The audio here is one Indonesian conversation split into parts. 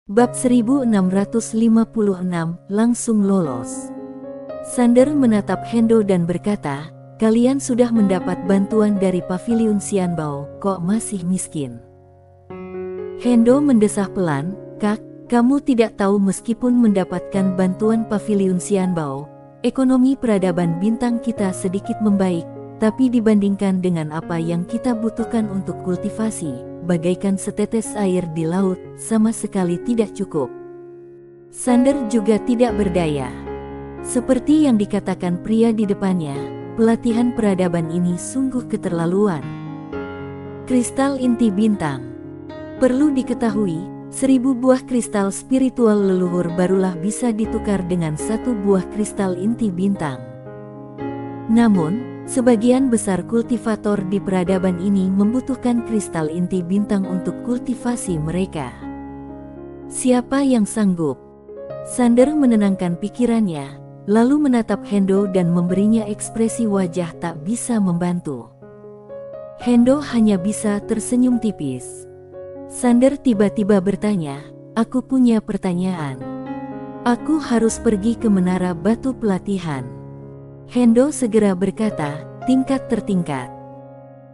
Bab 1656 langsung lolos. Sander menatap Hendo dan berkata, "Kalian sudah mendapat bantuan dari Paviliun Xianbao, kok masih miskin?" Hendo mendesah pelan, "Kak, kamu tidak tahu meskipun mendapatkan bantuan Paviliun Xianbao, ekonomi peradaban bintang kita sedikit membaik, tapi dibandingkan dengan apa yang kita butuhkan untuk kultivasi, bagaikan setetes air di laut, sama sekali tidak cukup." Sander juga tidak berdaya. Seperti yang dikatakan pria di depannya, pelatihan peradaban ini sungguh keterlaluan. Kristal inti bintang. Perlu diketahui, 1000 buah kristal spiritual leluhur barulah bisa ditukar dengan 1 buah kristal inti bintang. Namun, sebagian besar kultivator di peradaban ini membutuhkan kristal inti bintang untuk kultivasi mereka. Siapa yang sanggup? Sander menenangkan pikirannya, lalu menatap Hendo dan memberinya ekspresi wajah tak bisa membantu. Hendo hanya bisa tersenyum tipis. Sander tiba-tiba bertanya, "Aku punya pertanyaan. Aku harus pergi ke menara batu pelatihan." Hendo segera berkata, "Tingkat tertingkat."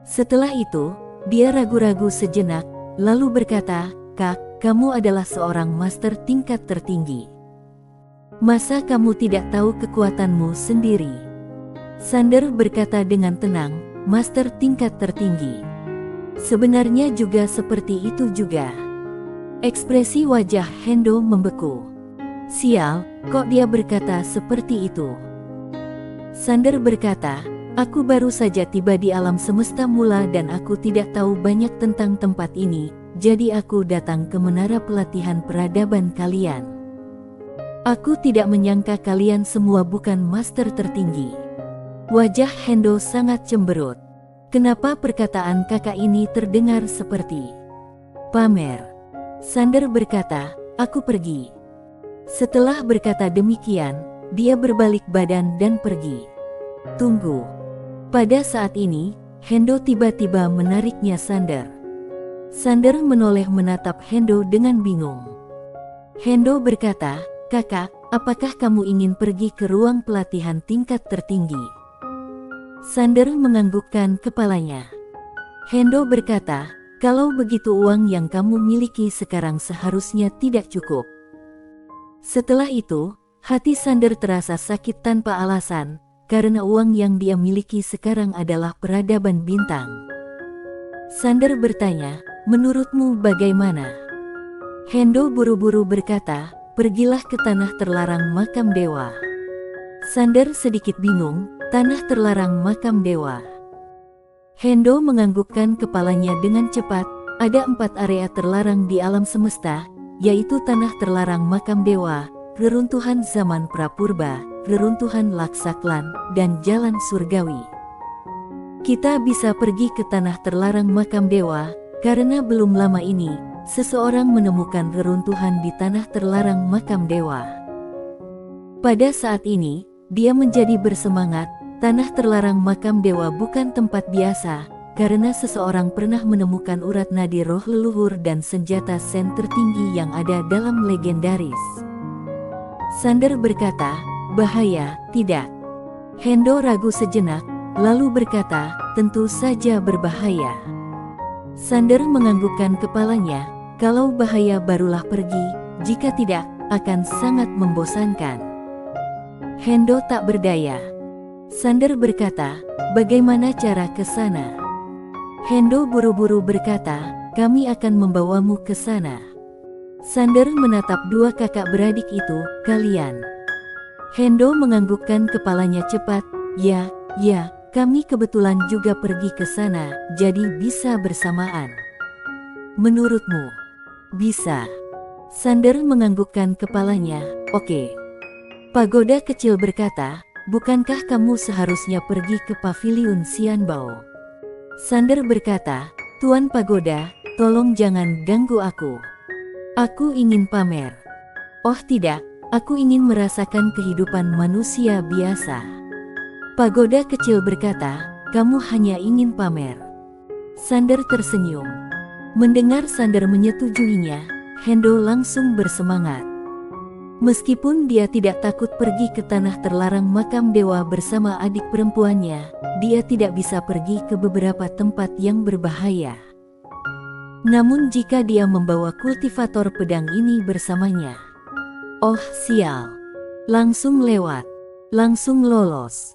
Setelah itu, dia ragu-ragu sejenak, lalu berkata, "Kak, kamu adalah seorang master tingkat tertinggi. Masa kamu tidak tahu kekuatanmu sendiri?" Sander berkata dengan tenang, "Master tingkat tertinggi. Sebenarnya juga seperti itu juga." Ekspresi wajah Hendo membeku. Sial, kok dia berkata seperti itu? Sander berkata, "Aku baru saja tiba di alam semesta mula dan aku tidak tahu banyak tentang tempat ini, jadi aku datang ke menara pelatihan peradaban kalian. Aku tidak menyangka kalian semua bukan master tertinggi." Wajah Hendo sangat cemberut. Kenapa perkataan kakak ini terdengar seperti pamer? Sander berkata, "Aku pergi." Setelah berkata demikian, dia berbalik badan dan pergi. "Tunggu." Pada saat ini, Hendo tiba-tiba menariknya Sander. Sander menoleh menatap Hendo dengan bingung. Hendo berkata, "Kakak, apakah kamu ingin pergi ke ruang pelatihan tingkat tertinggi?" Sander menganggukkan kepalanya. Hendo berkata, "Kalau begitu uang yang kamu miliki sekarang seharusnya tidak cukup." Setelah itu, hati Sander terasa sakit tanpa alasan, karena uang yang dia miliki sekarang adalah peradaban bintang. Sander bertanya, "Menurutmu bagaimana?" Hendo buru-buru berkata, "Pergilah ke tanah terlarang makam dewa." Sander sedikit bingung, tanah terlarang makam dewa. Hendo menganggukkan kepalanya dengan cepat. Ada 4 area terlarang di alam semesta, yaitu tanah terlarang makam dewa, reruntuhan zaman prapurba, reruntuhan Laksaklan, dan jalan surgawi. Kita bisa pergi ke tanah terlarang makam dewa, karena belum lama ini, seseorang menemukan reruntuhan di tanah terlarang makam dewa. Pada saat ini, dia menjadi bersemangat. Tanah terlarang makam dewa bukan tempat biasa, karena seseorang pernah menemukan urat nadi roh leluhur dan senjata sen tertinggi yang ada dalam legendaris. Sander berkata, "Bahaya, tidak?" Hendo ragu sejenak, lalu berkata, "Tentu saja berbahaya." Sander menganggukkan kepalanya, "Kalau bahaya barulah pergi, jika tidak, akan sangat membosankan." Hendo tak berdaya. Sander berkata, "Bagaimana cara ke sana?" Hendo buru-buru berkata, "Kami akan membawamu ke sana." Sander menatap 2 kakak beradik itu, "Kalian?" Hendo menganggukkan kepalanya cepat, "Ya, kami kebetulan juga pergi ke sana, jadi bisa bersamaan." "Menurutmu?" "Bisa." Sander menganggukkan kepalanya, "Oke." Pagoda kecil berkata, "Bukankah kamu seharusnya pergi ke Paviliun Xianbao?" Sander berkata, "Tuan Pagoda, tolong jangan ganggu aku. Aku ingin pamer." "Oh tidak, aku ingin merasakan kehidupan manusia biasa." Pagoda kecil berkata, "Kamu hanya ingin pamer." Sander tersenyum. Mendengar Sander menyetujuinya, Hendo langsung bersemangat. Meskipun dia tidak takut pergi ke tanah terlarang makam dewa bersama adik perempuannya, dia tidak bisa pergi ke beberapa tempat yang berbahaya. Namun jika dia membawa kultivator pedang ini bersamanya, oh sial, langsung lewat, langsung lolos.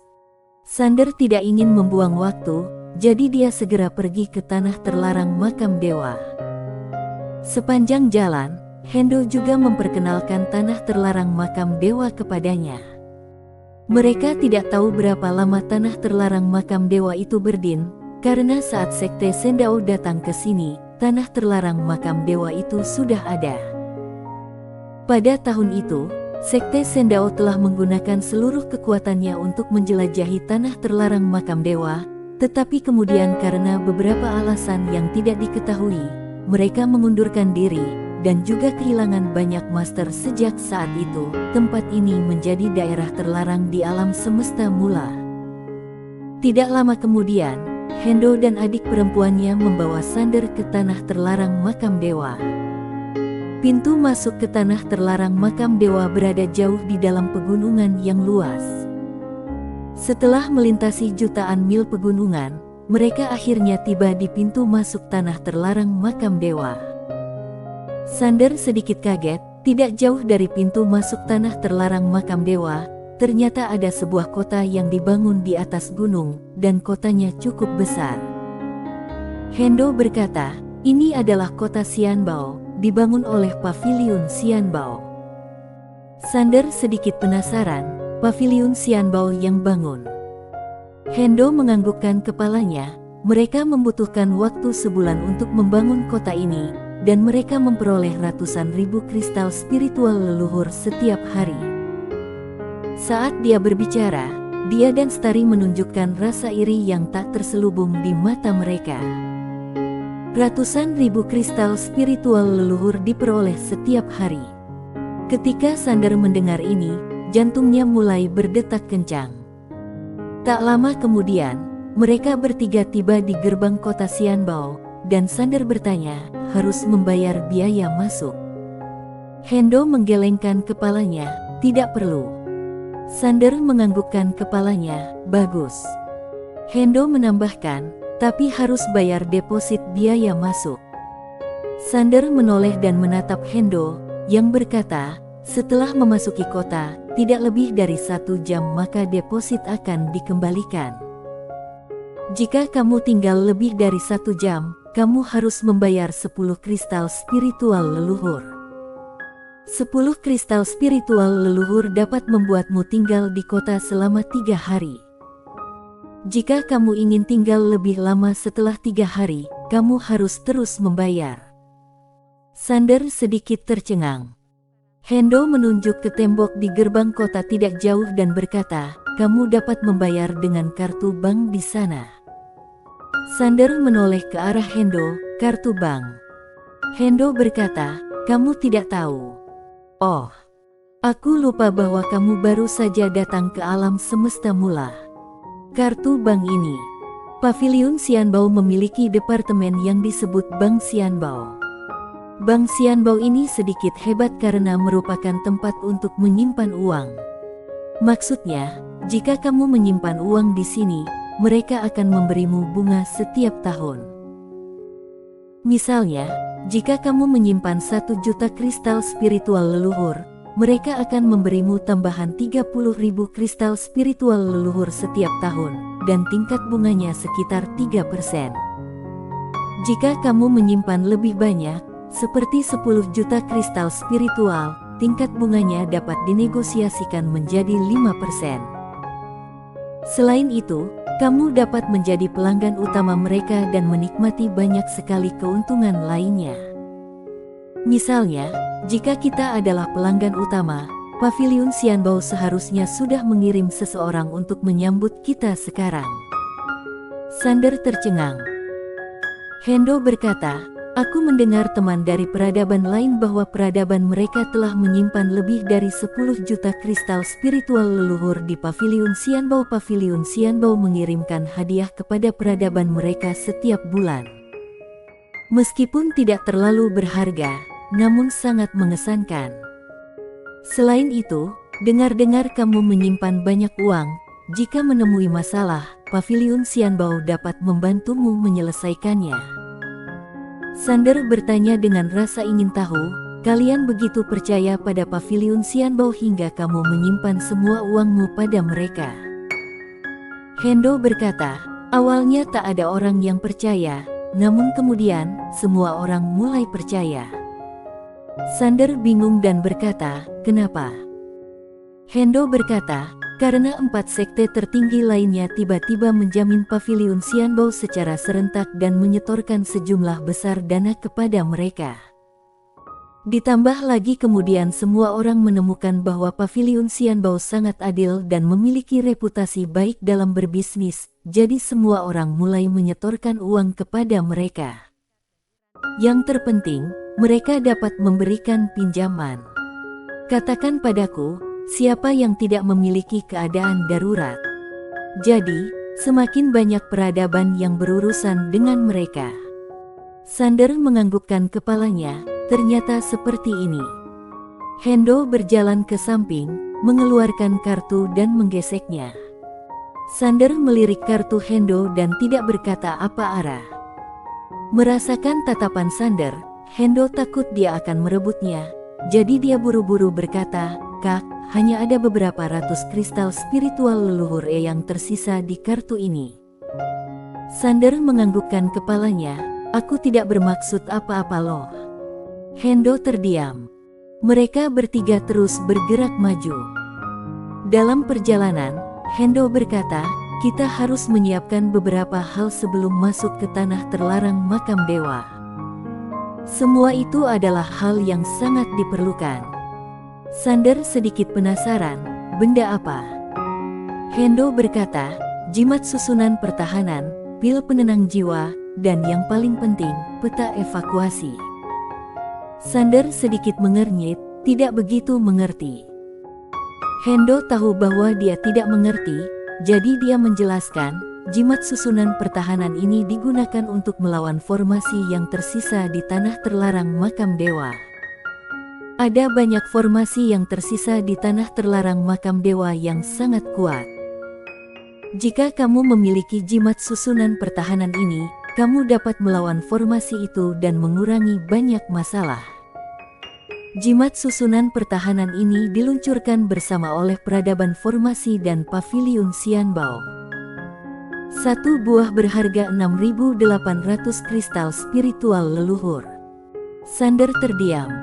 Sander tidak ingin membuang waktu, jadi dia segera pergi ke tanah terlarang makam dewa. Sepanjang jalan, Hendo juga memperkenalkan tanah terlarang makam dewa kepadanya. Mereka tidak tahu berapa lama tanah terlarang makam dewa itu berdiri, karena saat Sekte Sendao datang ke sini, tanah terlarang makam dewa itu sudah ada. Pada tahun itu, Sekte Sendao telah menggunakan seluruh kekuatannya untuk menjelajahi tanah terlarang makam dewa, tetapi kemudian karena beberapa alasan yang tidak diketahui, mereka mengundurkan diri dan juga kehilangan banyak master. Sejak saat itu, tempat ini menjadi daerah terlarang di alam semesta mula. Tidak lama kemudian, Hendo dan adik perempuannya membawa Sander ke tanah terlarang makam dewa. Pintu masuk ke tanah terlarang makam dewa berada jauh di dalam pegunungan yang luas. Setelah melintasi jutaan mil pegunungan, mereka akhirnya tiba di pintu masuk tanah terlarang makam dewa. Sander sedikit kaget, tidak jauh dari pintu masuk tanah terlarang makam dewa, ternyata ada sebuah kota yang dibangun di atas gunung, dan kotanya cukup besar. Hendo berkata, ini adalah kota Xianbao, dibangun oleh Paviliun Xianbao. Sander sedikit penasaran, Paviliun Xianbao yang bangun. Hendo menganggukkan kepalanya, mereka membutuhkan waktu sebulan untuk membangun kota ini, dan mereka memperoleh ratusan ribu kristal spiritual leluhur setiap hari. Saat dia berbicara, dia dan Stari menunjukkan rasa iri yang tak terselubung di mata mereka. Ratusan ribu kristal spiritual leluhur diperoleh setiap hari. Ketika Sander mendengar ini, jantungnya mulai berdetak kencang. Tak lama kemudian, mereka bertiga tiba di gerbang kota Xianbao, dan Sander bertanya, harus membayar biaya masuk. Hendo menggelengkan kepalanya, tidak perlu. Sander menganggukkan kepalanya, bagus. Hendo menambahkan, tapi harus bayar deposit biaya masuk. Sander menoleh dan menatap Hendo, yang berkata, setelah memasuki kota, tidak lebih dari 1 jam maka deposit akan dikembalikan. Jika kamu tinggal lebih dari 1 jam, kamu harus membayar 10 kristal spiritual leluhur. 10 kristal spiritual leluhur dapat membuatmu tinggal di kota selama 3 hari. Jika kamu ingin tinggal lebih lama setelah 3 hari, kamu harus terus membayar. Sander sedikit tercengang. Hendo menunjuk ke tembok di gerbang kota tidak jauh dan berkata, kamu dapat membayar dengan kartu bank di sana. Sander menoleh ke arah Hendo, kartu bank. Hendo berkata, kamu tidak tahu. Oh, aku lupa bahwa kamu baru saja datang ke alam semesta mula. Kartu bank ini, Paviliun Xianbao memiliki departemen yang disebut Bank Xianbao. Bank Xianbao ini sedikit hebat karena merupakan tempat untuk menyimpan uang. Maksudnya, jika kamu menyimpan uang di sini, mereka akan memberimu bunga setiap tahun. Misalnya, jika kamu menyimpan 1 juta kristal spiritual leluhur, mereka akan memberimu tambahan 30.000 kristal spiritual leluhur setiap tahun, dan tingkat bunganya sekitar 3%. Jika kamu menyimpan lebih banyak, seperti 10 juta kristal spiritual, tingkat bunganya dapat dinegosiasikan menjadi 5%. Selain itu, kamu dapat menjadi pelanggan utama mereka dan menikmati banyak sekali keuntungan lainnya. Misalnya, jika kita adalah pelanggan utama, Paviliun Xianbao seharusnya sudah mengirim seseorang untuk menyambut kita sekarang. Sander tercengang. Hendo berkata, aku mendengar teman dari peradaban lain bahwa peradaban mereka telah menyimpan lebih dari 10 juta kristal spiritual leluhur di Paviliun Xianbao. Paviliun Xianbao mengirimkan hadiah kepada peradaban mereka setiap bulan. Meskipun tidak terlalu berharga, namun sangat mengesankan. Selain itu, dengar-dengar kamu menyimpan banyak uang. Jika menemui masalah, Paviliun Xianbao dapat membantumu menyelesaikannya. Sander bertanya dengan rasa ingin tahu, kalian begitu percaya pada Paviliun Xianbao hingga kamu menyimpan semua uangmu pada mereka? Hendo berkata, awalnya tak ada orang yang percaya, namun kemudian, semua orang mulai percaya. Sander bingung dan berkata, kenapa? Hendo berkata, karena 4 sekte tertinggi lainnya tiba-tiba menjamin Paviliun Xianbao secara serentak dan menyetorkan sejumlah besar dana kepada mereka. Ditambah lagi kemudian semua orang menemukan bahwa Paviliun Xianbao sangat adil dan memiliki reputasi baik dalam berbisnis, jadi semua orang mulai menyetorkan uang kepada mereka. Yang terpenting, mereka dapat memberikan pinjaman. Katakan padaku, siapa yang tidak memiliki keadaan darurat? Jadi, semakin banyak peradaban yang berurusan dengan mereka. Sander menganggukkan kepalanya, ternyata seperti ini. Hendo berjalan ke samping, mengeluarkan kartu dan menggeseknya. Sander melirik kartu Hendo dan tidak berkata apa arah. Merasakan tatapan Sander, Hendo takut dia akan merebutnya, jadi dia buru-buru berkata, Kak, hanya ada beberapa ratus kristal spiritual leluhur yang tersisa di kartu ini. Sander menganggukkan kepalanya, aku tidak bermaksud apa-apa loh. Hendo terdiam. Mereka bertiga terus bergerak maju. Dalam perjalanan, Hendo berkata, kita harus menyiapkan beberapa hal sebelum masuk ke tanah terlarang makam dewa. Semua itu adalah hal yang sangat diperlukan. Sander sedikit penasaran, benda apa? Hendo berkata, jimat susunan pertahanan, pil penenang jiwa, dan yang paling penting, peta evakuasi. Sander sedikit mengernyit, tidak begitu mengerti. Hendo tahu bahwa dia tidak mengerti, jadi dia menjelaskan, jimat susunan pertahanan ini digunakan untuk melawan formasi yang tersisa di tanah terlarang makam dewa. Ada banyak formasi yang tersisa di tanah terlarang makam dewa yang sangat kuat. Jika kamu memiliki jimat susunan pertahanan ini, kamu dapat melawan formasi itu dan mengurangi banyak masalah. Jimat susunan pertahanan ini diluncurkan bersama oleh peradaban formasi dan Paviliun Xianbao. Satu buah berharga 6.800 kristal spiritual leluhur. Sander terdiam.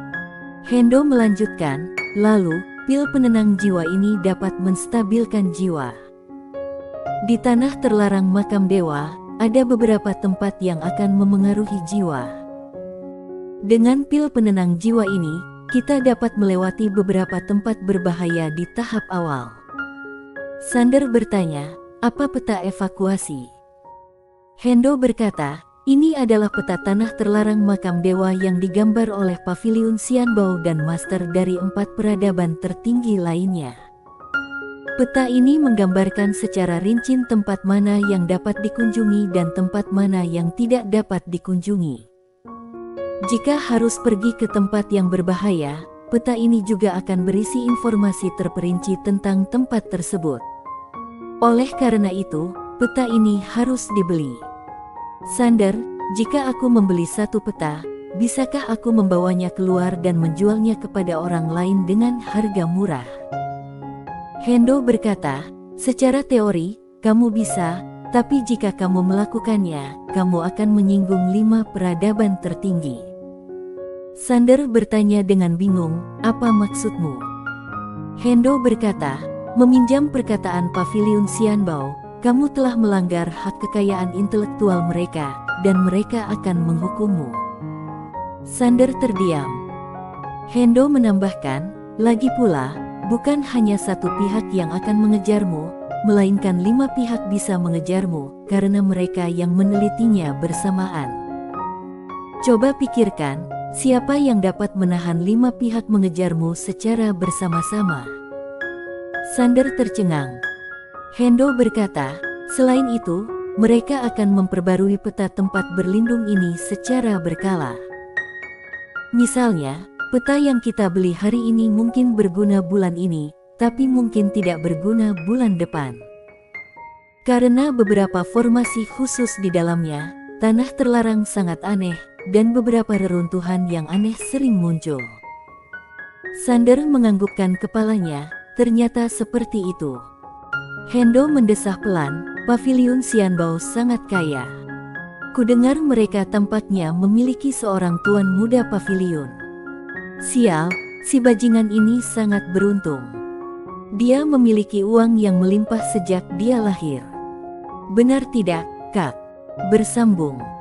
Hendo melanjutkan, lalu, pil penenang jiwa ini dapat menstabilkan jiwa. Di tanah terlarang makam dewa, ada beberapa tempat yang akan memengaruhi jiwa. Dengan pil penenang jiwa ini, kita dapat melewati beberapa tempat berbahaya di tahap awal. Sander bertanya, apa peta evakuasi? Hendo berkata, ini adalah peta tanah terlarang makam dewa yang digambar oleh Paviliun Xianbao dan master dari 4 peradaban tertinggi lainnya. Peta ini menggambarkan secara rinci tempat mana yang dapat dikunjungi dan tempat mana yang tidak dapat dikunjungi. Jika harus pergi ke tempat yang berbahaya, peta ini juga akan berisi informasi terperinci tentang tempat tersebut. Oleh karena itu, peta ini harus dibeli. Sander, jika aku membeli satu peta, bisakah aku membawanya keluar dan menjualnya kepada orang lain dengan harga murah? Hendo berkata, secara teori, kamu bisa, tapi jika kamu melakukannya, kamu akan menyinggung 5 peradaban tertinggi. Sander bertanya dengan bingung, apa maksudmu? Hendo berkata, meminjam perkataan Paviliun Xianbao, kamu telah melanggar hak kekayaan intelektual mereka, dan mereka akan menghukummu. Sander terdiam. Hendo menambahkan, lagi pula, bukan hanya satu pihak yang akan mengejarmu, melainkan 5 pihak bisa mengejarmu, karena mereka yang menelitinya bersamaan. Coba pikirkan, siapa yang dapat menahan 5 pihak mengejarmu secara bersama-sama? Sander tercengang. Hendo berkata, selain itu, mereka akan memperbarui peta tempat berlindung ini secara berkala. Misalnya, peta yang kita beli hari ini mungkin berguna bulan ini, tapi mungkin tidak berguna bulan depan. Karena beberapa formasi khusus di dalamnya, tanah terlarang sangat aneh, dan beberapa reruntuhan yang aneh sering muncul. Sander menganggukkan kepalanya, ternyata seperti itu. Hendo mendesah pelan, paviliun Xianbao sangat kaya. Kudengar mereka tampaknya memiliki seorang tuan muda paviliun. Sial, si bajingan ini sangat beruntung. Dia memiliki uang yang melimpah sejak dia lahir. Benar tidak, Kak? Bersambung.